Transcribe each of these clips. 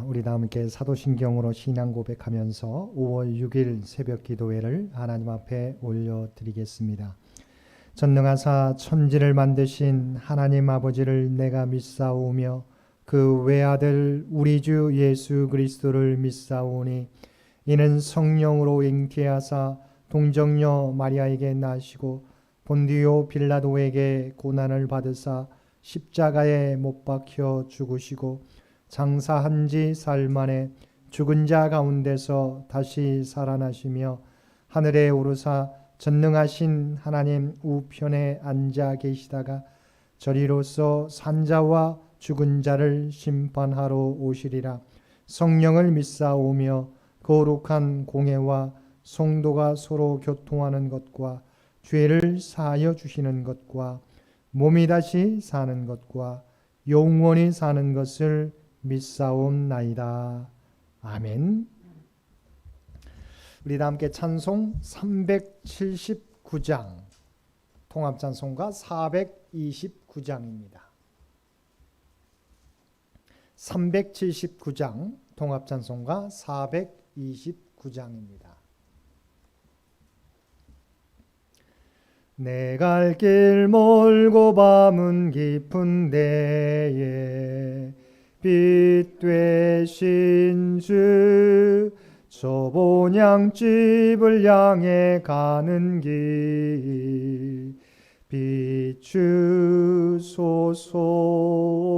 우리 다 함께 사도신경으로 신앙 고백하면서 5월 6일 새벽 기도회를 하나님 앞에 올려드리겠습니다. 전능하사 천지를 만드신 하나님 아버지를 내가 믿사오며 그 외아들 우리 주 예수 그리스도를 믿사오니 이는 성령으로 잉태하사 동정녀 마리아에게 나시고 본디오 빌라도에게 고난을 받으사 십자가에 못 박혀 죽으시고 장사한 지 사흘 만에 죽은 자 가운데서 다시 살아나시며 하늘에 오르사 전능하신 하나님 우편에 앉아 계시다가 저리로서 산자와 죽은 자를 심판하러 오시리라. 성령을 믿사오며 거룩한 공회와 성도가 서로 교통하는 것과 죄를 사하여 주시는 것과 몸이 다시 사는 것과 영원히 사는 것을 믿사옵나이다. 아멘. 우리 다 함께 찬송 379장 통합찬송가 429장입니다. 379장 통합찬송가 429장입니다. 내 갈 길 멀고 밤은 깊은 데에 빛 되신 주 저 본향집을 향해 가는 길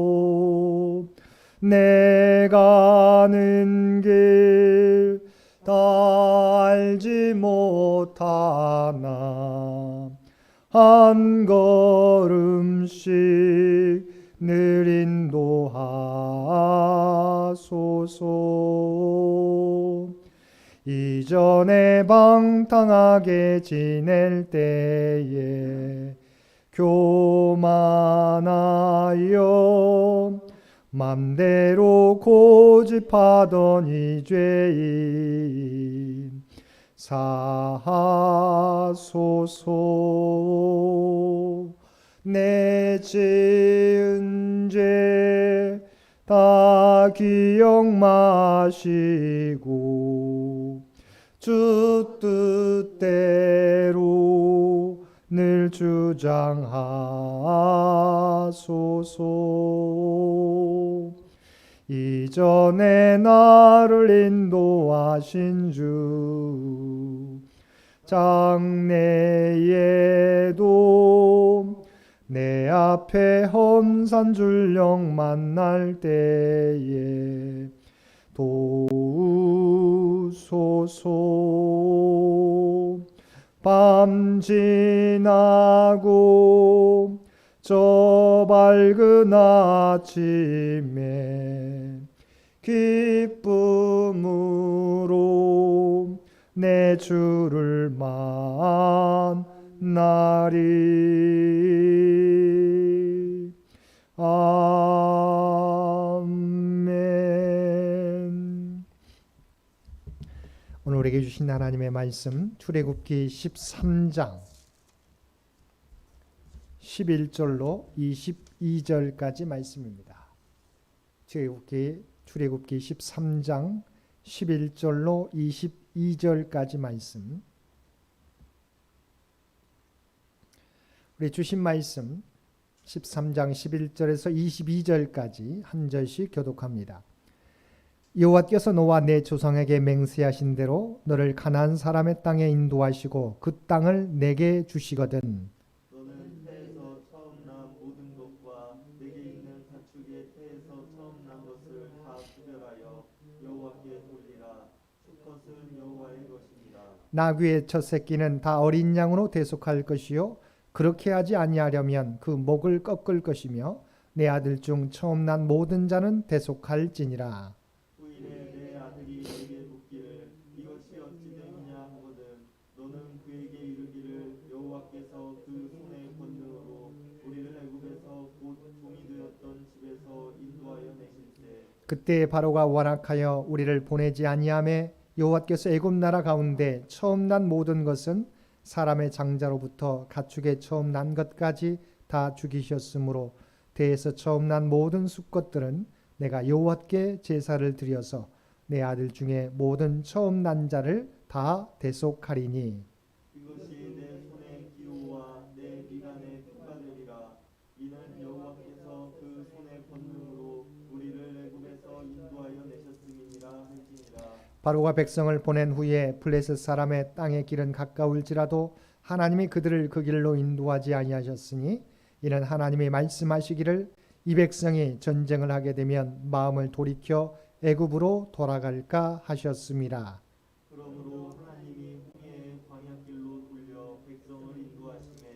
비추소서. 내 가는 길 다 알지 못하나 한 걸음씩 늘 인도하소서. 이전에 방탕하게 지낼 때에 교만하여 맘대로 고집하던 이 죄인 사하소서. 내 지은 죄 다 기억 마시고 주 뜻대로 늘 주장하소서. 이전에 나를 인도하신 주 장래에도 내 앞에 험산 줄령 만날 때에 도우소서. 밤 지나고 저 밝은 아침에 기쁨으로 내 주를 만나리. 아멘. 오늘 우리에게 주신 하나님의 말씀 출애굽기 13장 11절로 22절까지 말씀입니다. 출애굽기 13장 11절로 22절까지 말씀. 우리 주신 말씀 13장 11절에서 22절까지 한 절씩 교독합니다. 여호와께서 너와 내 조상에게 맹세하신 대로 너를 가나안 사람의 땅에 인도하시고 그 땅을 내게 주시거든 너는 태에서 처음 난 모든 것과 내게 있는 가축의 태에서 처음 난 것을 다 구별하여 여호와께 돌리라. 수컷은 여호와의 것입니다. 나귀의 첫 새끼는 다 어린 양으로 대속할 것이요 그렇게 하지 아니하려면 그 목을 꺾을 것이며 내 아들 중 처음 난 모든 자는 대속할지니라. 후일에 내 아들이 내게 묻기를 이것이 어찌 됨이냐 하거든 너는 그에게 이르기를 여호와께서 그 손의 권능으로 우리를 애굽에서 곧 종이 되었던 집에서 인도하여 내실세. 그때 바로가 완악하여 우리를 보내지 아니하매 여호와께서 애굽 나라 가운데 처음 난 모든 것은 사람의 장자로부터 가축의 처음 난 것까지 다 죽이셨으므로 대에서 처음 난 모든 수컷들은 내가 여호와께 제사를 드려서 내 아들 중에 모든 처음 난 자를 다 대속하리니 이것이 내 손의 기호와 내 미간의 표가 되리라. 이는 여호와께서 그 손의 권능으로 우리를 애굽에서 인도하여 내셨음이니라 할지니라. 바로가 백성을 보낸 후에 블레셋 사람의 땅의 길은 가까울지라도 하나님이 그들을 그 길로 인도하지 아니하셨으니 이는 하나님이 말씀하시기를 이 백성이 전쟁을 하게 되면 마음을 돌이켜 애굽으로 돌아갈까 하셨습니다. 그러므로 하나님이 홍해의 광야길로 돌려 백성을 인도하심에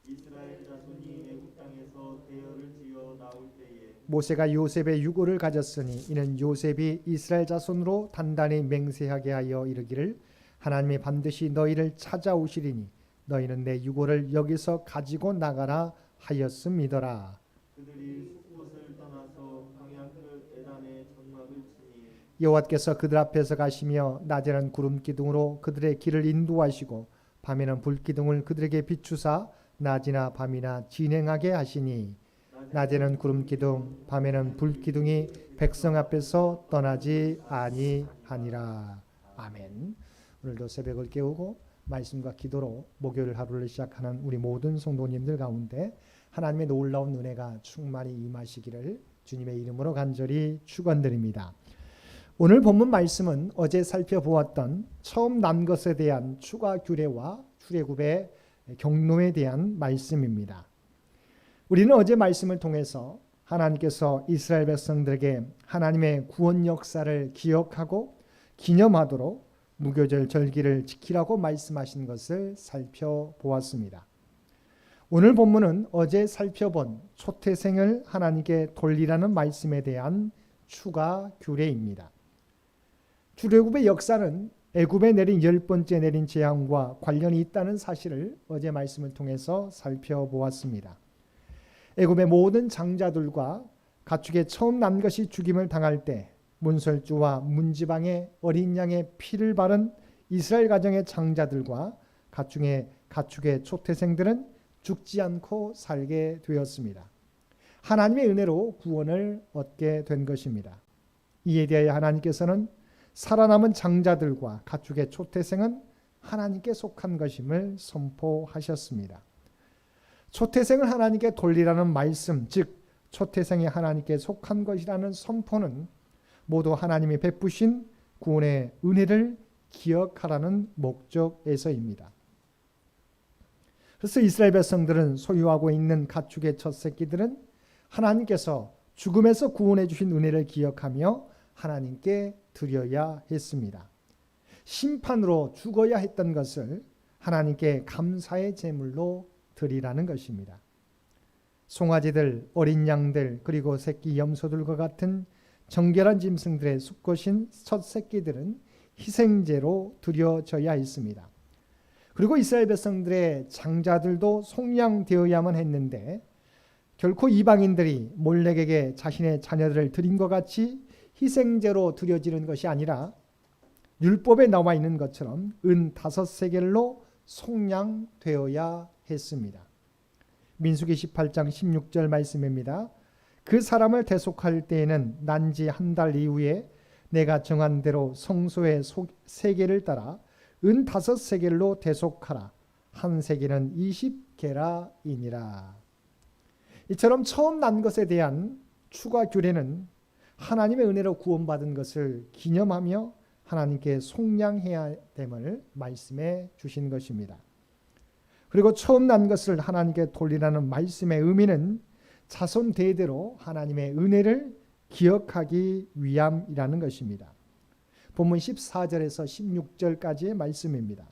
이스라엘 자손이 애굽 땅에서 대열을 지어 나올 때에 모세가 요셉의 유고를 가졌으니 이는 요셉이 이스라엘 자손으로 단단히 맹세하게 하여 이르기를 하나님이 반드시 너희를 찾아오시리니 너희는 내 유고를 여기서 가지고 나가라 하였음이더라. 그들이 숲곳을 떠나서 광야 끝 에단의 장막을 치니 여호와께서 그들 앞에서 가시며 낮에는 구름 기둥으로 그들의 길을 인도하시고 밤에는 불 기둥을 그들에게 비추사 낮이나 밤이나 진행하게 하시니 낮에는 구름 기둥 밤에는 불 기둥이 백성 앞에서 떠나지 아니하니라. 아멘. 오늘도 새벽을 깨우고 말씀과 기도로 목요일 하루를 시작하는 우리 모든 성도님들 가운데 하나님의 놀라운 은혜가 충만히 임하시기를 주님의 이름으로 간절히 축원드립니다. 오늘 본문 말씀은 어제 살펴보았던 처음 난 것에 대한 추가 규례와 출애굽의 경로에 대한 말씀입니다. 우리는 어제 말씀을 통해서 하나님께서 이스라엘 백성들에게 하나님의 구원 역사를 기억하고 기념하도록 무교절 절기를 지키라고 말씀하신 것을 살펴보았습니다. 오늘 본문은 어제 살펴본 초태생을 하나님께 돌리라는 말씀에 대한 추가 규례입니다. 출애굽의 역사는 애굽에 내린 10번째 내린 재앙과 관련이 있다는 사실을 어제 말씀을 통해서 살펴보았습니다. 애굽의 모든 장자들과 가축의 처음 난 것이 죽임을 당할 때 문설주와 문지방의 어린 양의 피를 바른 이스라엘 가정의 장자들과 가축의 초태생들은 죽지 않고 살게 되었습니다. 하나님의 은혜로 구원을 얻게 된 것입니다. 이에 대하여 하나님께서는 살아남은 장자들과 가축의 초태생은 하나님께 속한 것임을 선포하셨습니다. 초태생을 하나님께 돌리라는 말씀, 즉 초태생이 하나님께 속한 것이라는 선포는 모두 하나님이 베푸신 구원의 은혜를 기억하라는 목적에서입니다. 그래서 이스라엘 백성들은 소유하고 있는 가축의 첫 새끼들은 하나님께서 죽음에서 구원해 주신 은혜를 기억하며 하나님께 드려야 했습니다. 심판으로 죽어야 했던 것을 하나님께 감사의 제물로 드리라는 것입니다. 송아지들, 어린 양들, 그리고 새끼 염소들과 같은 정결한 짐승들의 수컷인 첫 새끼들은 희생제로 드려져야 했습니다. 그리고 이스라엘 백성들의 장자들도 속량되어야만 했는데 결코 이방인들이 몰렉에게 자신의 자녀들을 드린 것 같이 희생제로 드려지는 것이 아니라 율법에 나와 있는 것처럼 은 5세겔로 속량되어야 했습니다. 민수기 18장 16절 말씀입니다. 그 사람을 대속할 때에는 난지 한 달 이후에 내가 정한 대로 성소의 세겔을 따라 은 5세겔로 대속하라. 한 세겔은 20게라이니라. 이처럼 처음 난 것에 대한 추가 규례는 하나님의 은혜로 구원받은 것을 기념하며 하나님께 속량해야 됨을 말씀해 주신 것입니다. 그리고 처음 난 것을 하나님께 돌리라는 말씀의 의미는 자손 대대로 하나님의 은혜를 기억하기 위함이라는 것입니다. 본문 14절에서 16절까지의 말씀입니다.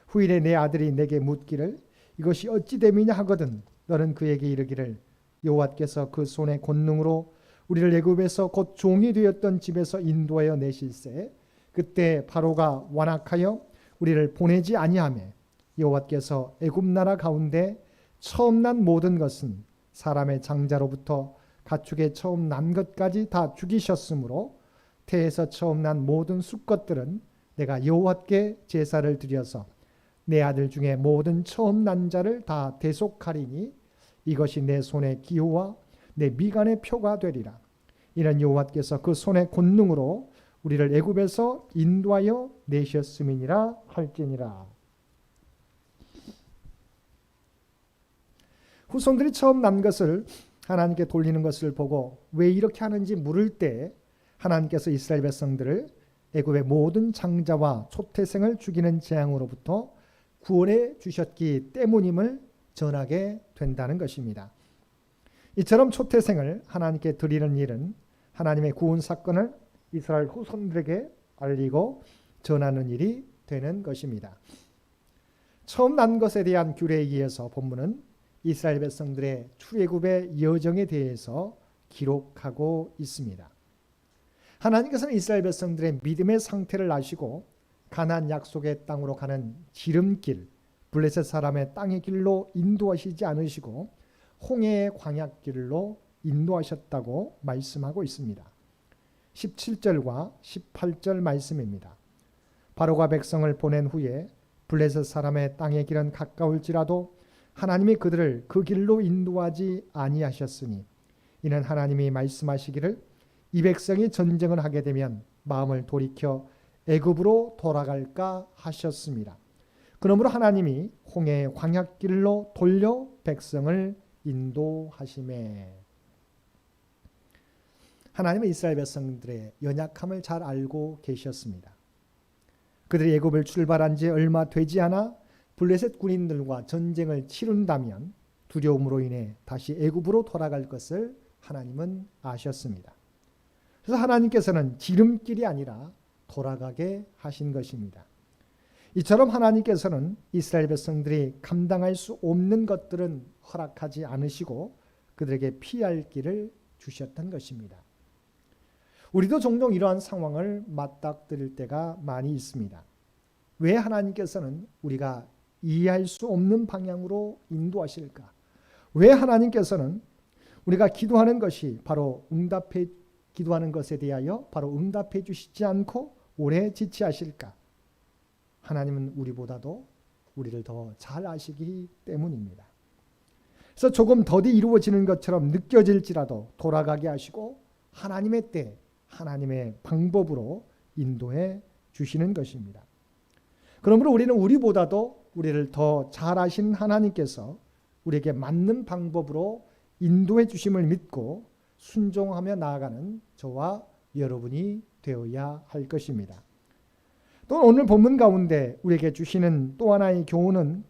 후일에 내 아들이 내게 묻기를 이것이 어찌 됨이냐 하거든 너는 그에게 이르기를 여호와께서 그 손의 권능으로 우리를 애굽에서 곧 종이 되었던 집에서 인도하여 내실세 그때 바로가 완악하여 우리를 보내지 아니하며 여호와께서 애굽 나라 가운데 처음 난 모든 것은 사람의 장자로부터 가축의 처음 난 것까지 다 죽이셨으므로 태에서 처음 난 모든 수컷들은 내가 여호와께 제사를 드려서 내 아들 중에 모든 처음 난 자를 다 대속하리니 이것이 내 손의 기호와 내 미간의 표가 되리라. 이는 여호와께서 그 손의 권능으로 우리를 애굽에서 인도하여 내셨음이니라 할지니라. 후손들이 처음 난 것을 하나님께 돌리는 것을 보고 왜 이렇게 하는지 물을 때 하나님께서 이스라엘 백성들을 애굽의 모든 장자와 초태생을 죽이는 재앙으로부터 구원해 주셨기 때문임을 전하게 된다는 것입니다. 이처럼 초태생을 하나님께 드리는 일은 하나님의 구원 사건을 이스라엘 후손들에게 알리고 전하는 일이 되는 것입니다. 처음 난 것에 대한 규례에 의해서 본문은 이스라엘 백성들의 출애굽의 여정에 대해서 기록하고 있습니다. 하나님께서는 이스라엘 백성들의 믿음의 상태를 아시고 가나안 약속의 땅으로 가는 지름길, 블레셋 사람의 땅의 길로 인도하시지 않으시고 홍해의 광야길로 인도하셨다고 말씀하고 있습니다. 17절과 18절 말씀입니다. 바로가 백성을 보낸 후에 블레셋 사람의 땅의 길은 가까울지라도 하나님이 그들을 그 길로 인도하지 아니하셨으니 이는 하나님이 말씀하시기를 이 백성이 전쟁을 하게 되면 마음을 돌이켜 애굽으로 돌아갈까 하셨습니다. 그러므로 하나님이 홍해의 광야길로 돌려 백성을 인도하시매. 하나님은 이스라엘 백성들의 연약함을 잘 알고 계셨습니다. 그들이 애굽을 출발한 지 얼마 되지 않아 블레셋 군인들과 전쟁을 치른다면 두려움으로 인해 다시 애굽으로 돌아갈 것을 하나님은 아셨습니다. 그래서 하나님께서는 지름길이 아니라 돌아가게 하신 것입니다. 이처럼 하나님께서는 이스라엘 백성들이 감당할 수 없는 것들은 허락하지 않으시고 그들에게 피할 길을 주셨던 것입니다. 우리도 종종 이러한 상황을 맞닥뜨릴 때가 많이 있습니다. 왜 하나님께서는 우리가 이해할 수 없는 방향으로 인도하실까? 왜 하나님께서는 우리가 기도하는 것이 바로 기도하는 것에 대하여 바로 응답해 주시지 않고 오래 지체하실까? 하나님은 우리보다도 우리를 더 잘 아시기 때문입니다. 그래서 조금 더디 이루어지는 것처럼 느껴질지라도 돌아가게 하시고 하나님의 때, 하나님의 방법으로 인도해 주시는 것입니다. 그러므로 우리는 우리보다도 우리를 더 잘 아시는 하나님께서 우리에게 맞는 방법으로 인도해 주심을 믿고 순종하며 나아가는 저와 여러분이 되어야 할 것입니다. 또 오늘 본문 가운데 우리에게 주시는 또 하나의 교훈은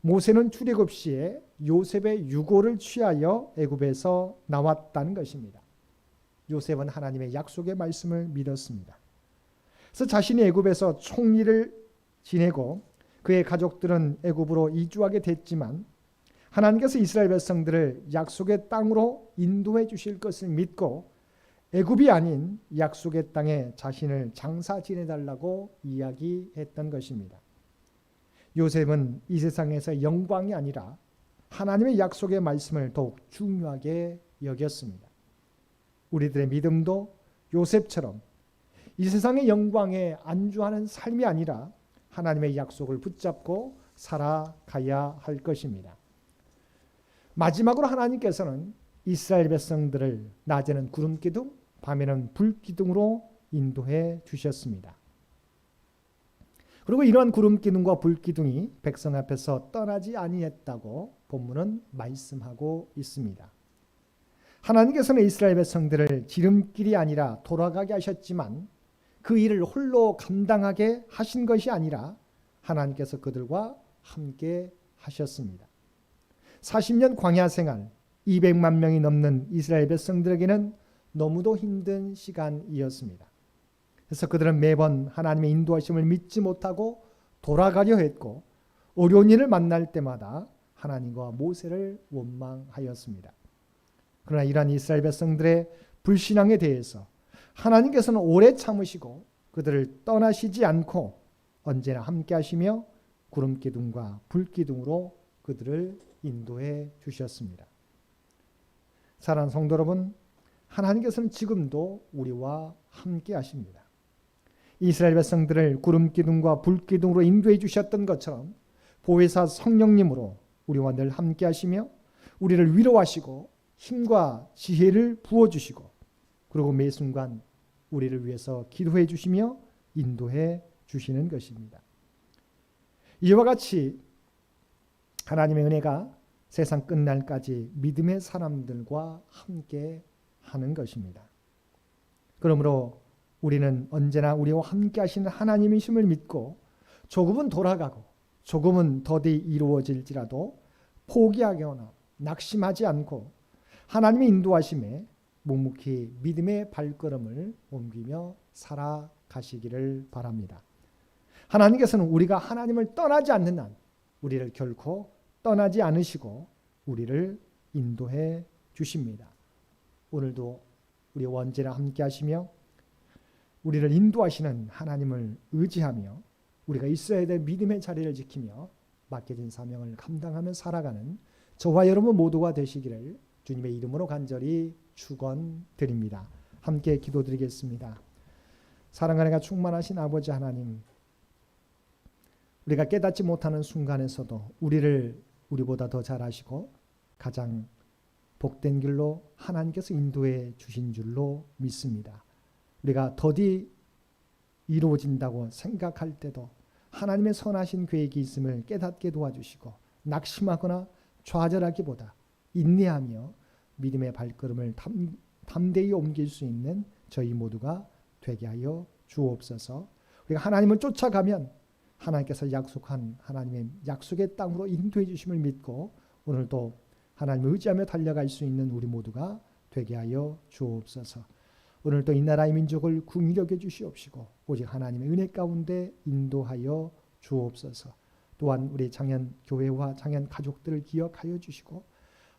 모세는 출애굽 시에 요셉의 유고를 취하여 애굽에서 나왔다는 것입니다. 요셉은 하나님의 약속의 말씀을 믿었습니다. 그래서 자신이 애굽에서 총리를 지내고 그의 가족들은 애굽으로 이주하게 됐지만 하나님께서 이스라엘 백성들을 약속의 땅으로 인도해 주실 것을 믿고 애굽이 아닌 약속의 땅에 자신을 장사 지내달라고 이야기했던 것입니다. 요셉은 이 세상에서 영광이 아니라 하나님의 약속의 말씀을 더욱 중요하게 여겼습니다. 우리들의 믿음도 요셉처럼 이 세상의 영광에 안주하는 삶이 아니라 하나님의 약속을 붙잡고 살아가야 할 것입니다. 마지막으로 하나님께서는 이스라엘 백성들을 낮에는 구름 기둥, 밤에는 불 기둥으로 인도해 주셨습니다. 그리고 이러한 구름 기둥과 불 기둥이 백성 앞에서 떠나지 아니했다고 본문은 말씀하고 있습니다. 하나님께서는 이스라엘 백성들을 지름길이 아니라 돌아가게 하셨지만 그 일을 홀로 감당하게 하신 것이 아니라 하나님께서 그들과 함께 하셨습니다. 40년 광야 생활, 200만 명이 넘는 이스라엘 백성들에게는 너무도 힘든 시간이었습니다. 그래서 그들은 매번 하나님의 인도하심을 믿지 못하고 돌아가려 했고 어려운 일을 만날 때마다 하나님과 모세를 원망하였습니다. 그러나 이러한 이스라엘 백성들의 불신앙에 대해서 하나님께서는 오래 참으시고 그들을 떠나시지 않고 언제나 함께 하시며 구름 기둥과 불 기둥으로 그들을 인도해 주셨습니다. 사랑하는 성도 여러분, 하나님께서는 지금도 우리와 함께 하십니다. 이스라엘 백성들을 구름 기둥과 불 기둥으로 인도해 주셨던 것처럼 보혜사 성령님으로 우리와 늘 함께 하시며 우리를 위로하시고 힘과 지혜를 부어 주시고 그리고 매 순간 우리를 위해서 기도해 주시며 인도해 주시는 것입니다. 이와 같이 하나님의 은혜가 세상 끝날까지 믿음의 사람들과 함께 하는 것입니다. 그러므로 우리는 언제나 우리와 함께 하시는 하나님이심을 믿고 조금은 돌아가고 조금은 더디 이루어질지라도 포기하거나 낙심하지 않고 하나님의 인도하심에 묵묵히 믿음의 발걸음을 옮기며 살아가시기를 바랍니다. 하나님께서는 우리가 하나님을 떠나지 않는 한 우리를 결코 떠나지 않으시고 우리를 인도해 주십니다. 오늘도 우리와 언제나 함께 하시며 우리를 인도하시는 하나님을 의지하며 우리가 있어야 될 믿음의 자리를 지키며 맡겨진 사명을 감당하며 살아가는 저와 여러분 모두가 되시기를 주님의 이름으로 간절히 축원드립니다. 함께 기도드리겠습니다. 사랑과 은혜가 충만하신 아버지 하나님, 우리가 깨닫지 못하는 순간에서도 우리를 우리보다 더 잘 아시고 가장 복된 길로 하나님께서 인도해 주신 줄로 믿습니다. 우리가 더디 이루어진다고 생각할 때도 하나님의 선하신 계획이 있음을 깨닫게 도와주시고 낙심하거나 좌절하기보다 인내하며 믿음의 발걸음을 담대히 옮길 수 있는 저희 모두가 되게 하여 주옵소서. 우리가 하나님을 쫓아가면 하나님께서 약속한 하나님의 약속의 땅으로 인도해 주심을 믿고 오늘도 하나님을 의지하며 달려갈 수 있는 우리 모두가 되게 하여 주옵소서. 오늘도 이 나라의 민족을 긍휼히 여겨 주시옵시고 오직 하나님의 은혜 가운데 인도하여 주옵소서. 또한 우리 장현 교회와 장현 가족들을 기억하여 주시고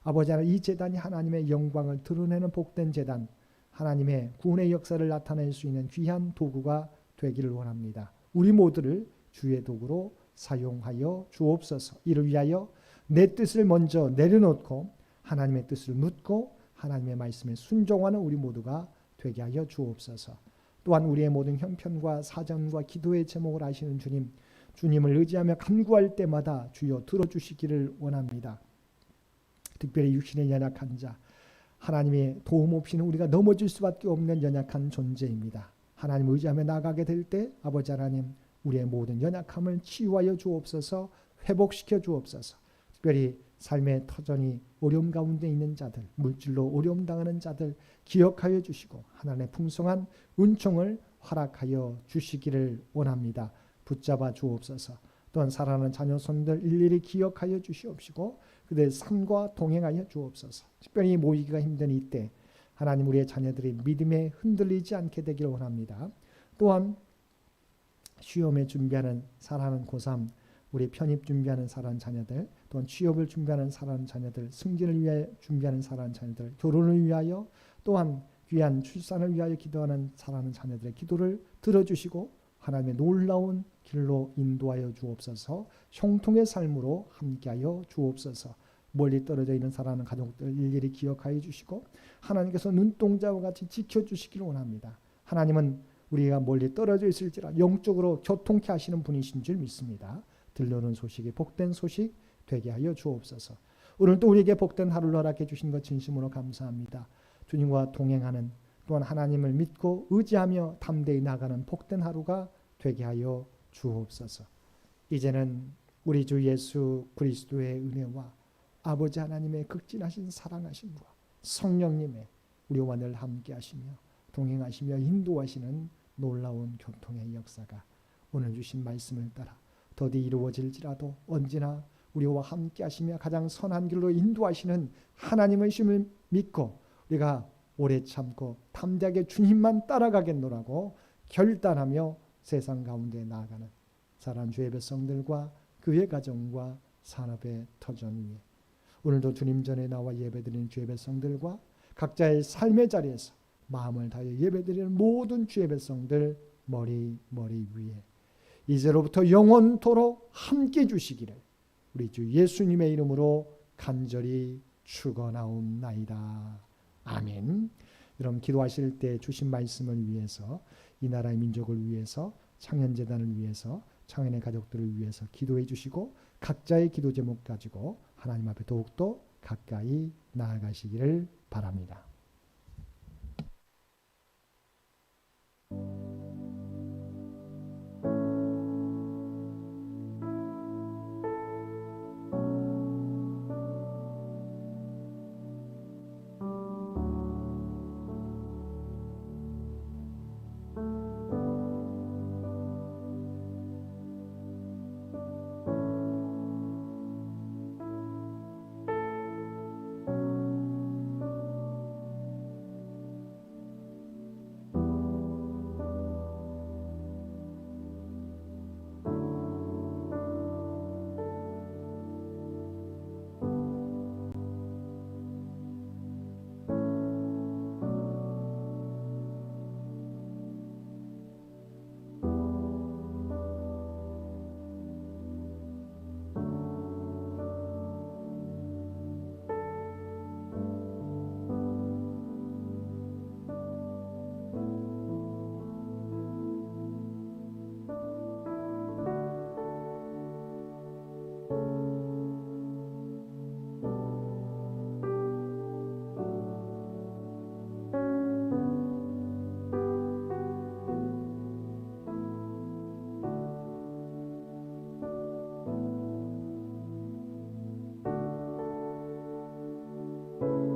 아버지 하나님, 이 제단이 하나님의 영광을 드러내는 복된 제단, 하나님의 구원의 역사를 나타낼 수 있는 귀한 도구가 되기를 원합니다. 우리 모두를 주의 도구로 사용하여 주옵소서. 이를 위하여 내 뜻을 먼저 내려놓고 하나님의 뜻을 묻고 하나님의 말씀에 순종하는 우리 모두가 되게 하여 주옵소서. 또한 우리의 모든 형편과 사정과 기도의 제목을 아시는 주님, 주님을 의지하며 간구할 때마다 주여 들어주시기를 원합니다. 특별히 육신의 연약한 자, 하나님의 도움 없이는 우리가 넘어질 수밖에 없는 연약한 존재입니다. 하나님을 의지하며 나가게 될 때 아버지 하나님, 우리의 모든 연약함을 치유하여 주옵소서, 회복시켜 주옵소서. 특별히 삶의 터전이 어려움 가운데 있는 자들, 물질로 어려움 당하는 자들 기억하여 주시고 하나님의 풍성한 은총을 허락하여 주시기를 원합니다. 붙잡아 주옵소서. 또한 사랑하는 자녀손들 일일이 기억하여 주시옵시고 그들의 삶과 동행하여 주옵소서. 특별히 모이기가 힘든 이때 하나님, 우리의 자녀들이 믿음에 흔들리지 않게 되기를 원합니다. 또한 시험에 준비하는 사랑하는 고3, 우리 편입 준비하는 사랑하는 자녀들, 또한 취업을 준비하는 사랑하는 자녀들, 승진을 위해 준비하는 사랑하는 자녀들, 결혼을 위하여 또한 귀한 출산을 위하여 기도하는 사랑하는 자녀들의 기도를 들어주시고 하나님의 놀라운 길로 인도하여 주옵소서. 형통의 삶으로 함께하여 주옵소서. 멀리 떨어져 있는 사랑하는 가족들 일일이 기억하여 주시고 하나님께서 눈동자와 같이 지켜주시기를 원합니다. 하나님은 우리가 멀리 떨어져 있을지라 영적으로 교통케 하시는 분이신 줄 믿습니다. 들려오는 소식이 복된 소식 되게 하여 주옵소서. 오늘도 우리에게 복된 하루를 허락해 주신 것 진심으로 감사합니다. 주님과 동행하는, 또한 하나님을 믿고 의지하며 담대히 나가는 복된 하루가 되게 하여 주옵소서. 이제는 우리 주 예수 그리스도의 은혜와 아버지 하나님의 극진하신 사랑하심과 성령님의 우리와 늘 함께 하시며 동행하시며 인도하시는 놀라운 교통의 역사가 오늘 주신 말씀을 따라 더디 이루어질지라도 언제나 우리와 함께 하시며 가장 선한 길로 인도하시는 하나님의 힘을 믿고 우리가 오래 참고 담대하게 주님만 따라가겠노라고 결단하며 세상 가운데 나아가는 사랑하는 주의 백성들과 그의 가정과 산업의 터전 위에 오늘도 주님 전에 나와 예배드리는 주의 백성들과 각자의 삶의 자리에서 마음을 다하여 예배드리는 모든 주의 백성들 머리 위에 이제로부터 영원토록 함께 주시기를 우리 주 예수님의 이름으로 간절히 축원하옵나이다. 아멘. 여러분 기도하실 때 주신 말씀을 위해서, 이 나라의 민족을 위해서, 창현재단을 위해서, 창현의 가족들을 위해서 기도해 주시고 각자의 기도 제목 가지고 하나님 앞에 더욱더 가까이 나아가시기를 바랍니다. 주